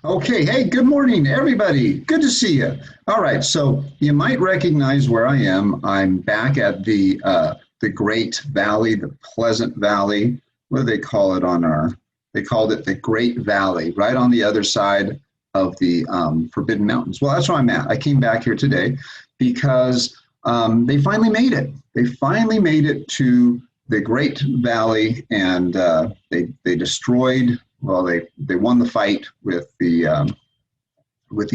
Okay, hey, good morning, everybody. Good to see you. All right, so you might recognize where I am. I'm back at the Great Valley, the Pleasant Valley. What do they call it on our? They called it the Great Valley, right on the other side of the Forbidden Mountains. Well, that's where I'm at. I came back here today because they finally made it. They finally made it to the Great Valley, and they destroyed. Well, they won the fight with the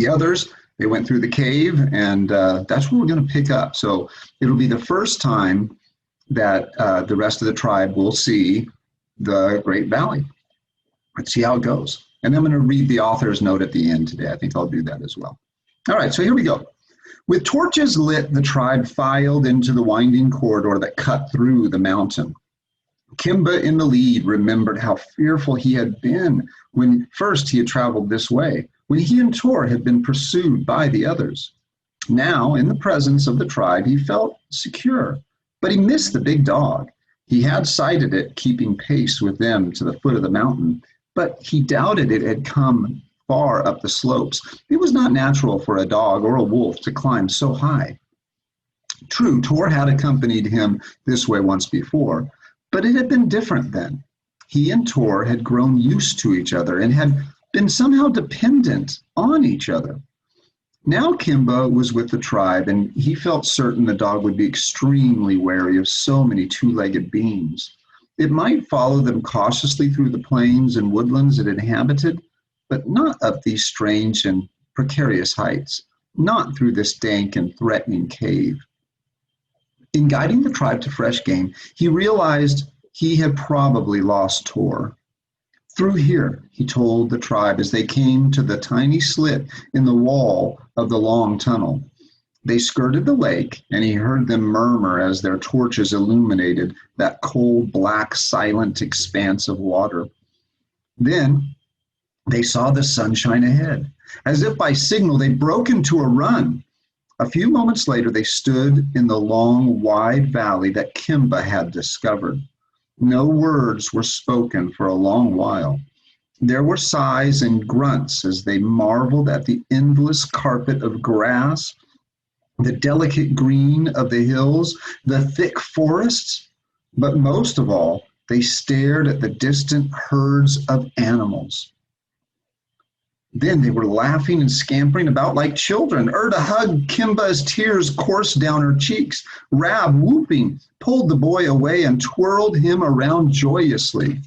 others. They went through the cave, and that's what we're going to pick up. So it'll be the first time that the rest of the tribe will see the Great Valley. Let's see how it goes. And I'm going to read the author's note at the end today. I think I'll do that as well. All right, so here we go. With torches lit, the tribe filed into the winding corridor that cut through the mountain. Kimba in the lead remembered how fearful he had been when first he had traveled this way, when he and Tor had been pursued by the others. Now, in the presence of the tribe, he felt secure, but he missed the big dog. He had sighted it keeping pace with them to the foot of the mountain, but he doubted it had come far up the slopes. It was not natural for a dog or a wolf to climb so high. True, Tor had accompanied him this way once before, but it had been different then. He and Tor had grown used to each other and had been somehow dependent on each other. Now Kimba was with the tribe, and he felt certain the dog would be extremely wary of so many two-legged beings. It might follow them cautiously through the plains and woodlands it inhabited, but not up these strange and precarious heights, not through this dank and threatening cave. In guiding the tribe to fresh game, he realized he had probably lost Tor. Through here, he told the tribe as they came to the tiny slit in the wall of the long tunnel. They skirted the lake, and he heard them murmur as their torches illuminated that cold, black, silent expanse of water. Then they saw the sunshine ahead. As if by signal, they broke into a run. A few moments later, they stood in the long, wide valley that Kimba had discovered. No words were spoken for a long while. There were sighs and grunts as they marveled at the endless carpet of grass, the delicate green of the hills, the thick forests, but most of all, they stared at the distant herds of animals. Then they were laughing and scampering about like children. Erda hugged Kimba as tears coursed down her cheeks. Rab, whooping, pulled the boy away and twirled him around joyously.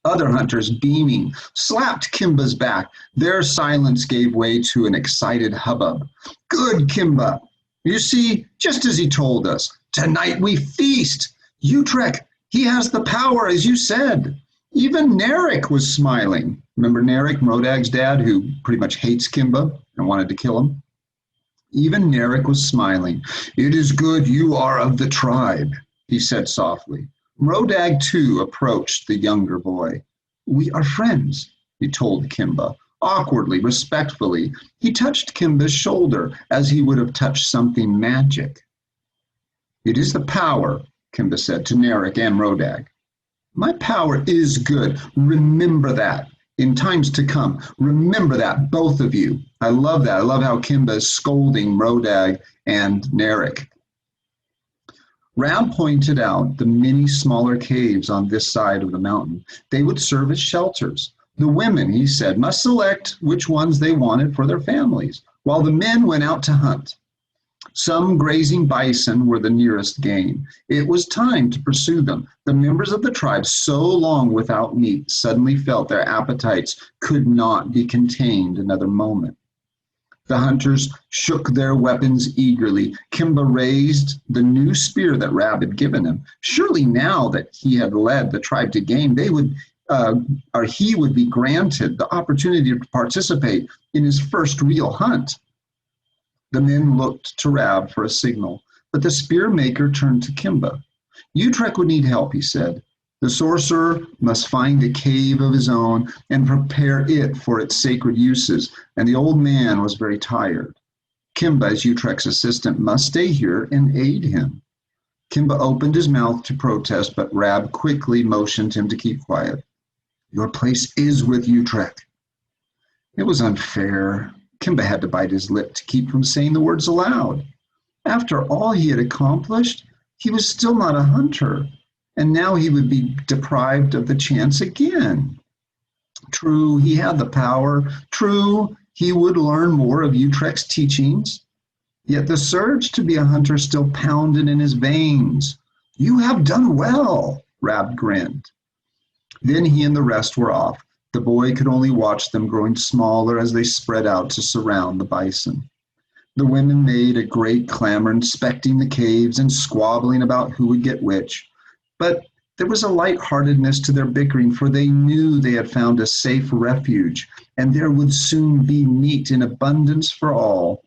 Other hunters, beaming, slapped Kimba's back. Their silence gave way to an excited hubbub. Good, Kimba. You see, just as he told us, tonight we feast. Utrecht, he has the power, as you said. Even Narek was smiling. Remember Narek, Rodag's dad, who pretty much hates Kimba and wanted to kill him? Even Narek was smiling. It is good you are of the tribe, he said softly. Rodag, too, approached the younger boy. We are friends, he told Kimba. Awkwardly, respectfully, he touched Kimba's shoulder as he would have touched something magic. It is the power, Kimba said to Narek and Rodag. My power is good. Remember that. In times to come, remember that, both of you. I love that. I love how Kimba is scolding Rodag and Narek. Rab pointed out the many smaller caves on this side of the mountain. They would serve as shelters. The women, he said, must select which ones they wanted for their families, while the men went out to hunt. Some grazing bison were the nearest game. It was time to pursue them. The members of the tribe, so long without meat, suddenly felt their appetites could not be contained another moment. The hunters shook their weapons eagerly. Kimba raised the new spear that Rab had given him. Surely now that he had led the tribe to game, he would be granted the opportunity to participate in his first real hunt. The men looked to Rab for a signal, but the spear maker turned to Kimba. Utrecht would need help, he said. The sorcerer must find a cave of his own and prepare it for its sacred uses, and the old man was very tired. Kimba, as Utrecht's assistant, must stay here and aid him. Kimba opened his mouth to protest, but Rab quickly motioned him to keep quiet. Your place is with Utrecht. It was unfair. Kimba had to bite his lip to keep from saying the words aloud. After all he had accomplished, he was still not a hunter, and now he would be deprived of the chance again. True, he had the power. True, he would learn more of Utrecht's teachings. Yet the surge to be a hunter still pounded in his veins. You have done well, Rab grinned. Then he and the rest were off. The boy could only watch them growing smaller as they spread out to surround the bison. The women made a great clamor, inspecting the caves and squabbling about who would get which. But there was a lightheartedness to their bickering, for they knew they had found a safe refuge, and there would soon be meat in abundance for all.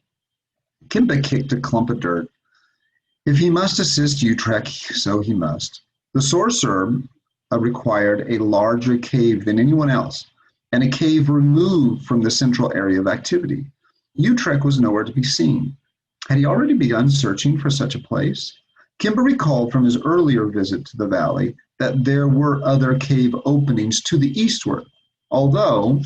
Kimba kicked a clump of dirt. If he must assist Utrecht, so he must. The sorcerer required a larger cave than anyone else, and a cave removed from the central area of activity. Utrecht was nowhere to be seen. Had he already begun searching for such a place? Kimba recalled from his earlier visit to the valley that there were other cave openings to the eastward, although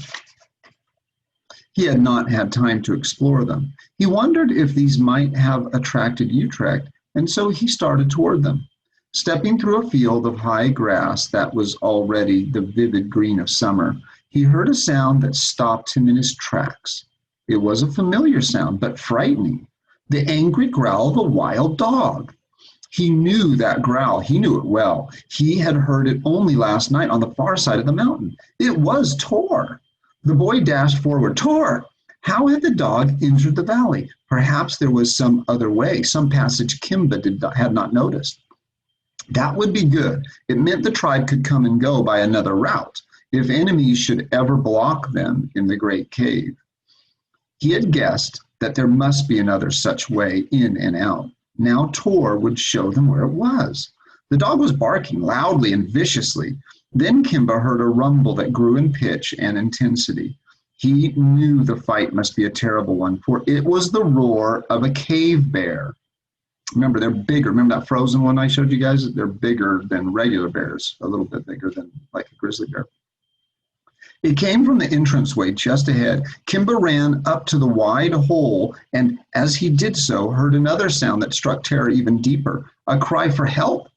he had not had time to explore them. He wondered if these might have attracted Utrecht, and so he started toward them. Stepping through a field of high grass that was already the vivid green of summer, he heard a sound that stopped him in his tracks. It was a familiar sound, but frightening. The angry growl of a wild dog. He knew that growl. He knew it well. He had heard it only last night on the far side of the mountain. It was Tor. The boy dashed forward. Tor! How had the dog entered the valley? Perhaps there was some other way, some passage Kimba had not noticed. That would be good. It meant the tribe could come and go by another route, if enemies should ever block them in the great cave. He had guessed that there must be another such way in and out. Now Tor would show them where it was. The dog was barking loudly and viciously. Then Kimba heard a rumble that grew in pitch and intensity. He knew the fight must be a terrible one, for it was the roar of a cave bear. Remember, they're bigger. Remember that frozen one I showed you guys? They're bigger than regular bears, a little bit bigger than like a grizzly bear. It came from the entranceway just ahead. Kimba ran up to the wide hole, and as he did so, heard another sound that struck terror even deeper, a cry for help.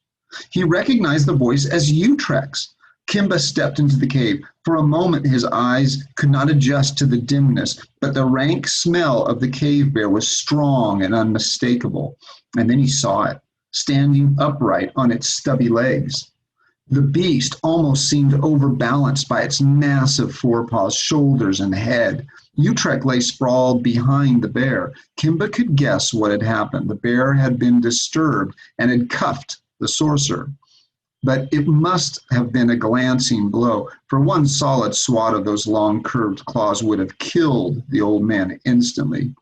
He recognized the voice as Utrecht's. Kimba stepped into the cave. For a moment, his eyes could not adjust to the dimness, but the rank smell of the cave bear was strong and unmistakable. And then he saw it, standing upright on its stubby legs. The beast almost seemed overbalanced by its massive forepaws, shoulders, and head. Utrecht lay sprawled behind the bear. Kimba could guess what had happened. The bear had been disturbed and had cuffed the sorcerer. But it must have been a glancing blow, for one solid swat of those long curved claws would have killed the old man instantly.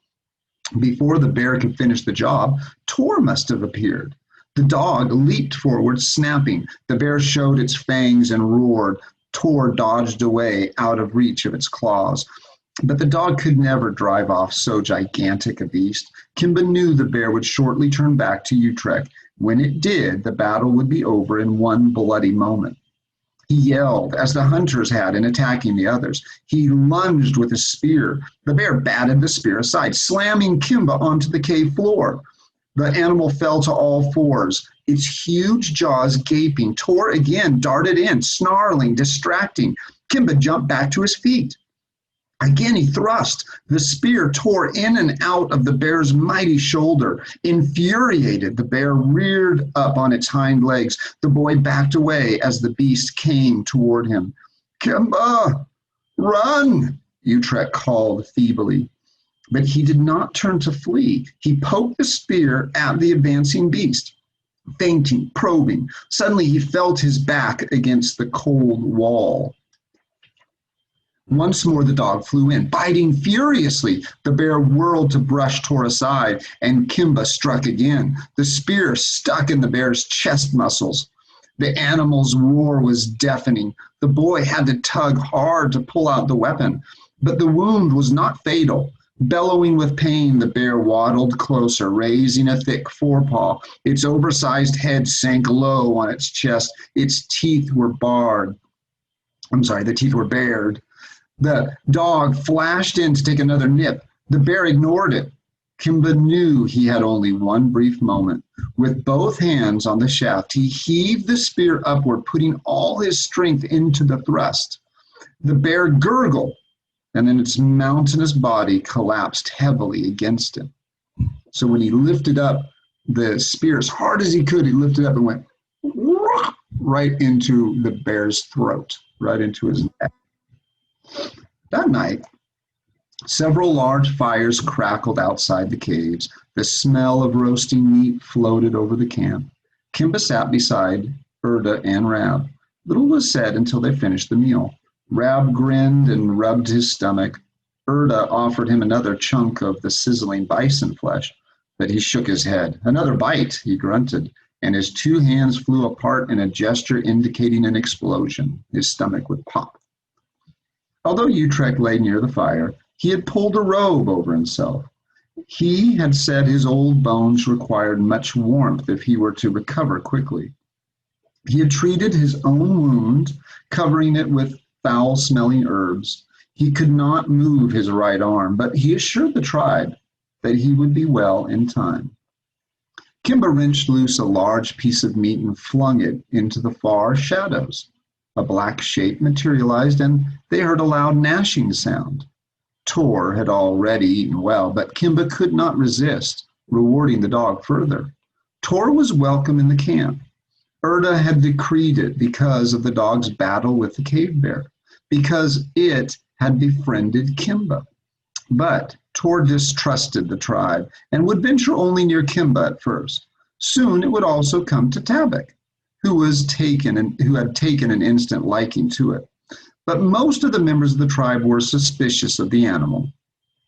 Before the bear could finish the job, Tor must have appeared. The dog leaped forward, snapping. The bear showed its fangs and roared. Tor dodged away out of reach of its claws. But the dog could never drive off so gigantic a beast. Kimba knew the bear would shortly turn back to Utrecht. When it did, the battle would be over in one bloody moment. He yelled, as the hunters had in attacking the others. He lunged with a spear. The bear batted the spear aside, slamming Kimba onto the cave floor. The animal fell to all fours, its huge jaws gaping. Tor again darted in, snarling, distracting. Kimba jumped back to his feet. Again he thrust. The spear tore in and out of the bear's mighty shoulder. Infuriated, the bear reared up on its hind legs. The boy backed away as the beast came toward him. Kimba, run, Utrecht called feebly. But he did not turn to flee. He poked the spear at the advancing beast, fainting, probing. Suddenly he felt his back against the cold wall. Once more the dog flew in, biting furiously. The bear whirled to brush Tor aside, and Kimba struck again. The spear stuck in the bear's chest muscles. The animal's roar was deafening. The boy had to tug hard to pull out the weapon, but the wound was not fatal. Bellowing with pain, the bear waddled closer, raising a thick forepaw. Its oversized head sank low on its chest. Its teeth were bared. The dog flashed in to take another nip. The bear ignored it. Kimba knew he had only one brief moment. With both hands on the shaft, he heaved the spear upward, putting all his strength into the thrust. The bear gurgled, and then its mountainous body collapsed heavily against him. So when he lifted up the spear as hard as he could, he lifted up and went right into the bear's throat, right into his neck. That night, several large fires crackled outside the caves. The smell of roasting meat floated over the camp. Kimba sat beside Erda and Rab. Little was said until they finished the meal. Rab grinned and rubbed his stomach. Erda offered him another chunk of the sizzling bison flesh, but he shook his head. Another bite, he grunted, and his two hands flew apart in a gesture indicating an explosion. His stomach would pop. Although Utrecht lay near the fire, he had pulled a robe over himself. He had said his old bones required much warmth if he were to recover quickly. He had treated his own wound, covering it with foul-smelling herbs. He could not move his right arm, but he assured the tribe that he would be well in time. Kimba wrenched loose a large piece of meat and flung it into the far shadows. A black shape materialized, and they heard a loud gnashing sound. Tor had already eaten well, but Kimba could not resist, rewarding the dog further. Tor was welcome in the camp. Erda had decreed it because of the dog's battle with the cave bear, because it had befriended Kimba. But Tor distrusted the tribe and would venture only near Kimba at first. Soon it would also come to Tabak, who had taken an instant liking to it. But most of the members of the tribe were suspicious of the animal.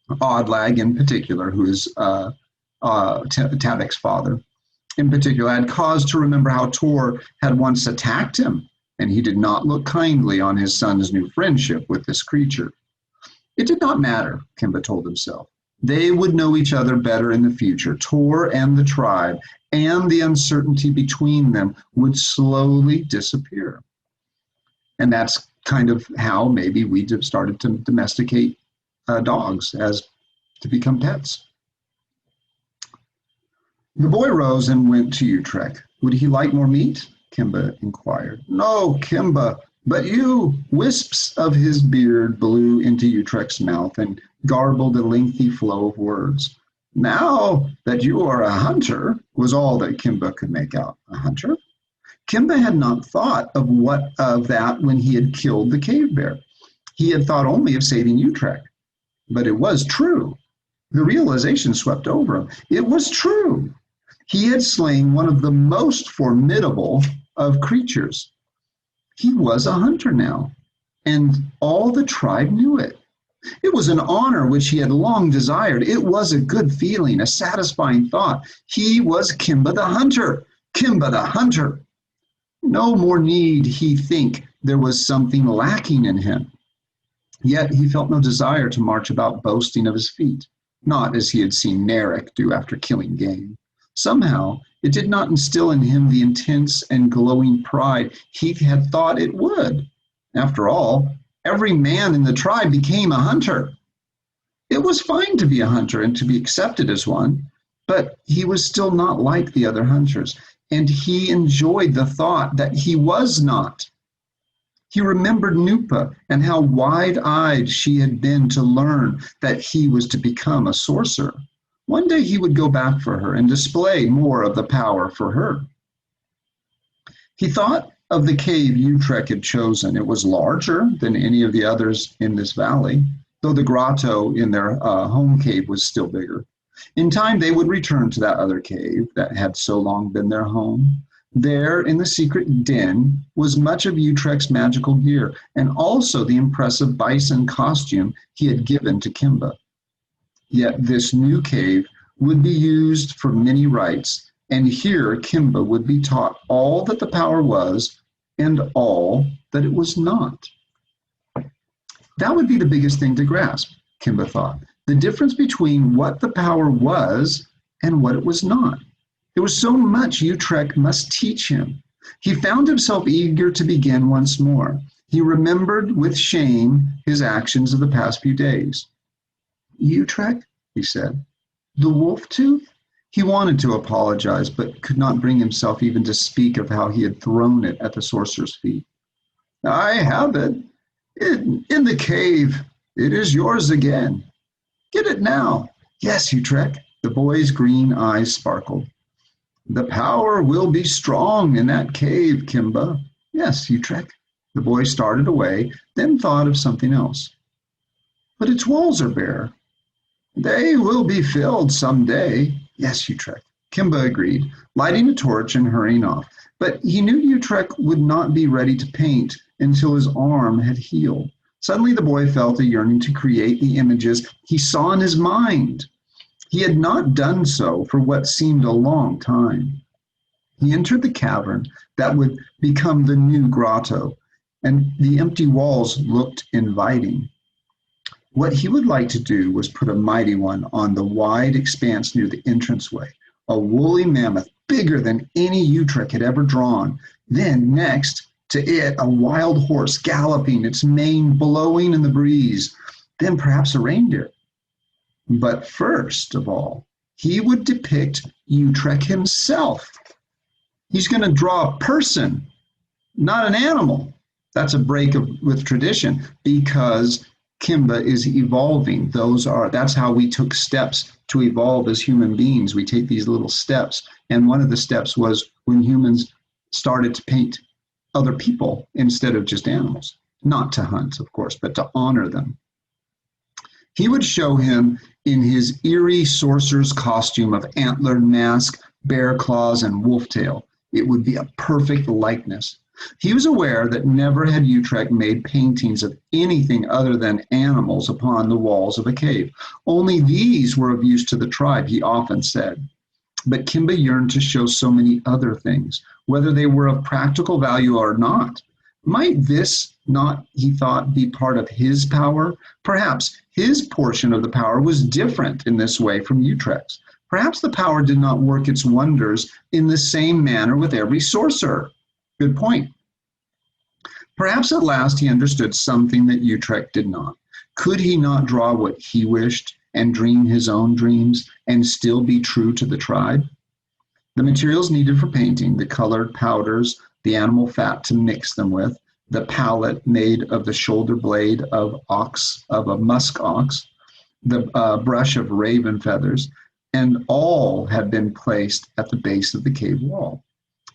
Oddlag, in particular, who is Tabak's father, in particular, had cause to remember how Tor had once attacked him, and he did not look kindly on his son's new friendship with this creature. It did not matter, Kimba told himself. They would know each other better in the future. Tor and the tribe and the uncertainty between them would slowly disappear. And that's kind of how maybe we started to domesticate dogs as to become pets. The boy rose and went to Utrecht. Would he like more meat? Kimba inquired. No, Kimba, but you. Wisps of his beard blew into Utrecht's mouth and garbled a lengthy flow of words. Now that you are a hunter, was all that Kimba could make out. A hunter? Kimba had not thought of that when he had killed the cave bear. He had thought only of saving Utrecht. But it was true. The realization swept over him. It was true. He had slain one of the most formidable of creatures. He was a hunter now, and all the tribe knew it. It was an honor which he had long desired. It was a good feeling, a satisfying thought. He was Kimba the hunter. Kimba the hunter. No more need he think there was something lacking in him. Yet he felt no desire to march about boasting of his feat, not as he had seen Narek do after killing game. Somehow, it did not instill in him the intense and glowing pride he had thought it would. After all, every man in the tribe became a hunter. It was fine to be a hunter and to be accepted as one, but he was still not like the other hunters, and he enjoyed the thought that he was not. He remembered Nupa and how wide-eyed she had been to learn that he was to become a sorcerer. One day he would go back for her and display more of the power for her. He thought of the cave Utrecht had chosen. It was larger than any of the others in this valley, though the grotto in their home cave was still bigger. In time, they would return to that other cave that had so long been their home. There, in the secret den, was much of Utrecht's magical gear, and also the impressive bison costume he had given to Kimba. Yet this new cave would be used for many rites, and here Kimba would be taught all that the power was and all that it was not. That would be the biggest thing to grasp, Kimba thought, the difference between what the power was and what it was not. There was so much Utrecht must teach him. He found himself eager to begin once more. He remembered with shame his actions of the past few days. Utrecht, he said, the wolf tooth? He wanted to apologize, but could not bring himself even to speak of how he had thrown it at the sorcerer's feet. I have it. In the cave. It is yours again. Get it now. Yes, Utrecht. The boy's green eyes sparkled. The power will be strong in that cave, Kimba. Yes, Utrecht. The boy started away, then thought of something else. But its walls are bare. They will be filled some day. Yes, Utrecht. Kimba agreed, lighting a torch and hurrying off. But he knew Utrecht would not be ready to paint until his arm had healed. Suddenly the boy felt a yearning to create the images he saw in his mind. He had not done so for what seemed a long time. He entered the cavern that would become the new grotto, and the empty walls looked inviting. What he would like to do was put a mighty one on the wide expanse near the entranceway, a woolly mammoth bigger than any Utrecht had ever drawn. Then, next to it, a wild horse galloping, its mane blowing in the breeze. Then perhaps a reindeer. But first of all, he would depict Utrecht himself. He's going to draw a person, not an animal. That's a break with tradition because Kimba is evolving. That's how we took steps to evolve as human beings. We take these little steps. And one of the steps was when humans started to paint other people instead of just animals. Not to hunt, of course, but to honor them. He would show him in his eerie sorcerer's costume of antlered mask, bear claws, and wolf tail. It would be a perfect likeness. He was aware that never had Utrecht made paintings of anything other than animals upon the walls of a cave. Only these were of use to the tribe, he often said. But Kimba yearned to show so many other things, whether they were of practical value or not. Might this not, he thought, be part of his power? Perhaps his portion of the power was different in this way from Utrecht's. Perhaps the power did not work its wonders in the same manner with every sorcerer. Good point. Perhaps at last he understood something that Utrecht did not. Could he not draw what he wished and dream his own dreams and still be true to the tribe? The materials needed for painting, the colored powders, the animal fat to mix them with, the palette made of the shoulder blade of a musk ox, the brush of raven feathers, and all had been placed at the base of the cave wall.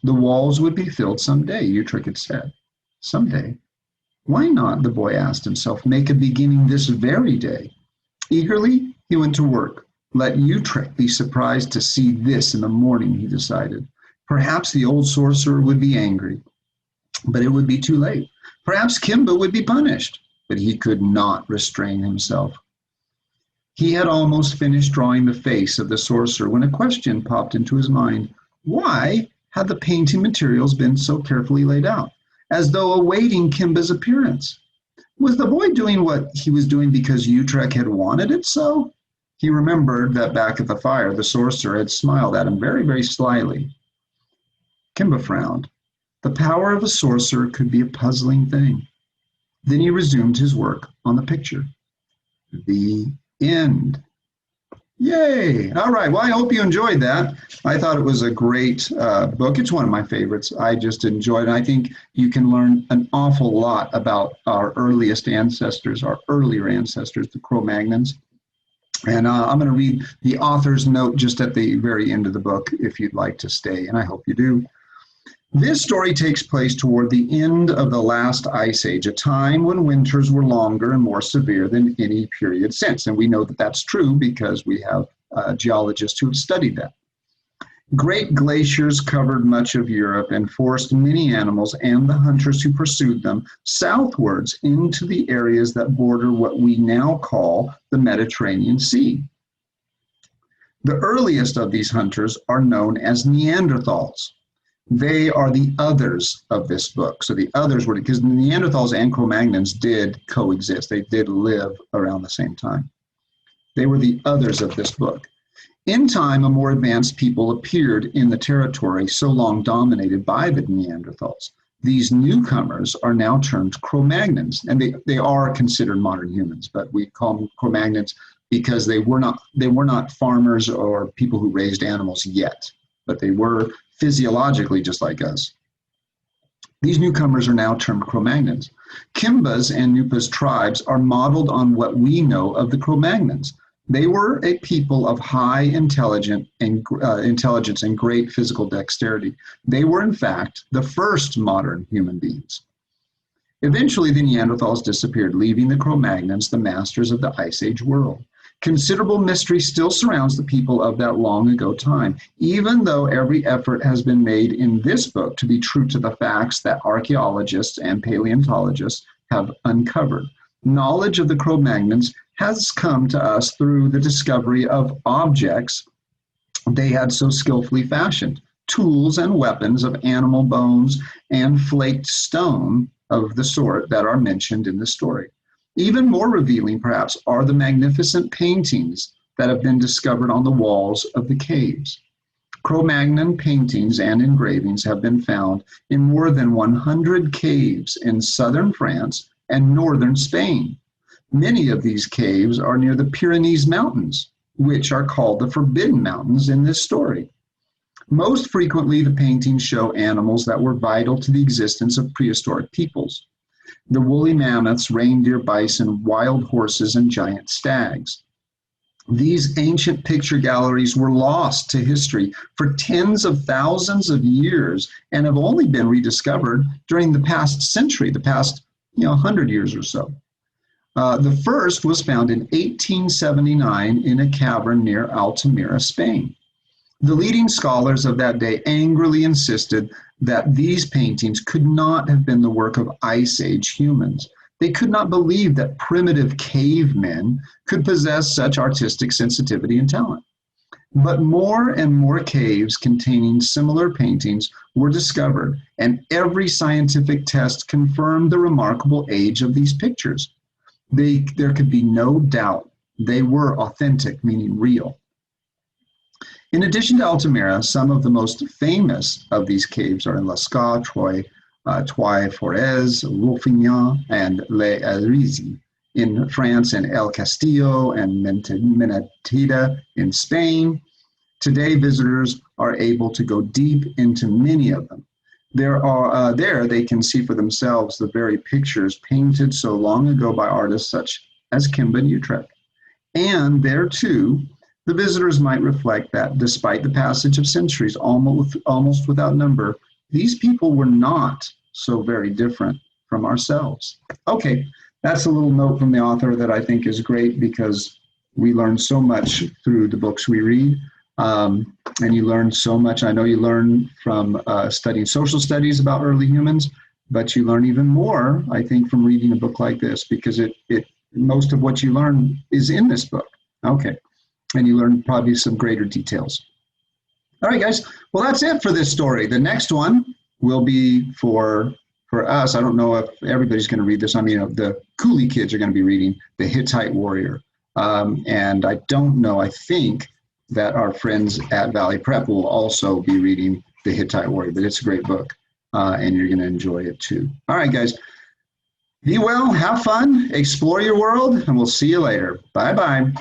The walls would be filled someday, Utrecht had said. Someday. Why not, the boy asked himself, make a beginning this very day? Eagerly, he went to work. Let Utrecht be surprised to see this in the morning, he decided. Perhaps the old sorcerer would be angry, but it would be too late. Perhaps Kimba would be punished, but he could not restrain himself. He had almost finished drawing the face of the sorcerer when a question popped into his mind. Why had the painting materials been so carefully laid out, as though awaiting Kimba's appearance? Was the boy doing what he was doing because Utrecht had wanted it so? He remembered that back at the fire, the sorcerer had smiled at him very, very slyly. Kimba frowned. The power of a sorcerer could be a puzzling thing. Then he resumed his work on the picture. The end. Yay! All right. Well, I hope you enjoyed that. I thought it was a great book. It's one of my favorites. I just enjoyed it. I think you can learn an awful lot about our earliest ancestors, our earlier ancestors, the Cro-Magnons. And I'm going to read the author's note just at the very end of the book if you'd like to stay, and I hope you do. This story takes place toward the end of the last ice age, a time when winters were longer and more severe than any period since. And we know that that's true because we have geologists who have studied that. Great glaciers covered much of Europe and forced many animals and the hunters who pursued them southwards into the areas that border what we now call the Mediterranean Sea. The earliest of these hunters are known as Neanderthals. They are the others of this book. So the others were, because Neanderthals and Cro-Magnons did coexist. They did live around the same time. They were the others of this book. In time, a more advanced people appeared in the territory so long dominated by the Neanderthals. These newcomers are now termed Cro-Magnons, and they are considered modern humans, but we call them Cro-Magnons because they were not farmers or people who raised animals yet, but they were physiologically just like us. These newcomers are now termed Cro-Magnons. Kimba's and Nupa's tribes are modeled on what we know of the Cro-Magnons. They were a people of high intelligence and great physical dexterity. They were, in fact, the first modern human beings. Eventually, the Neanderthals disappeared, leaving the Cro-Magnons the masters of the Ice Age world. Considerable mystery still surrounds the people of that long ago time, even though every effort has been made in this book to be true to the facts that archaeologists and paleontologists have uncovered. Knowledge of the Cro-Magnons has come to us through the discovery of objects they had so skillfully fashioned, tools and weapons of animal bones and flaked stone of the sort that are mentioned in the story. Even more revealing, perhaps, are the magnificent paintings that have been discovered on the walls of the caves. Cro-Magnon paintings and engravings have been found in more than 100 caves in southern France and northern Spain. Many of these caves are near the Pyrenees Mountains, which are called the Forbidden Mountains in this story. Most frequently, the paintings show animals that were vital to the existence of prehistoric peoples. The woolly mammoths, reindeer, bison, wild horses, and giant stags. These ancient picture galleries were lost to history for tens of thousands of years and have only been rediscovered during the past century, the past 100 years or so. The first was found in 1879 in a cavern near Altamira, Spain. The leading scholars of that day angrily insisted that these paintings could not have been the work of Ice Age humans. They could not believe that primitive cavemen could possess such artistic sensitivity and talent. But more and more caves containing similar paintings were discovered, and every scientific test confirmed the remarkable age of these pictures. There could be no doubt they were authentic, meaning real. In addition to Altamira, some of the most famous of these caves are in Lascaux, Trois-Forêts, Rouffignan, and Les Arizi in France, and El Castillo and Menatida in Spain. Today, visitors are able to go deep into many of them. There they can see for themselves the very pictures painted so long ago by artists such as Kimba and Utrecht. And there too, the visitors might reflect that despite the passage of centuries, almost without number, these people were not so very different from ourselves. Okay, that's a little note from the author that I think is great because we learn so much through the books we read. And you learn so much. I know you learn from studying social studies about early humans, but you learn even more, I think, from reading a book like this because most of what you learn is in this book. Okay. And you learn probably some greater details. All right, guys. Well, that's it for this story. The next one will be for us. I don't know if everybody's going to read this. I mean, the Cooley kids are going to be reading The Hittite Warrior. And I don't know, I think that our friends at Valley Prep will also be reading The Hittite Warrior, but it's a great book, and you're going to enjoy it too. All right, guys. Be well, have fun, explore your world, and we'll see you later. Bye-bye.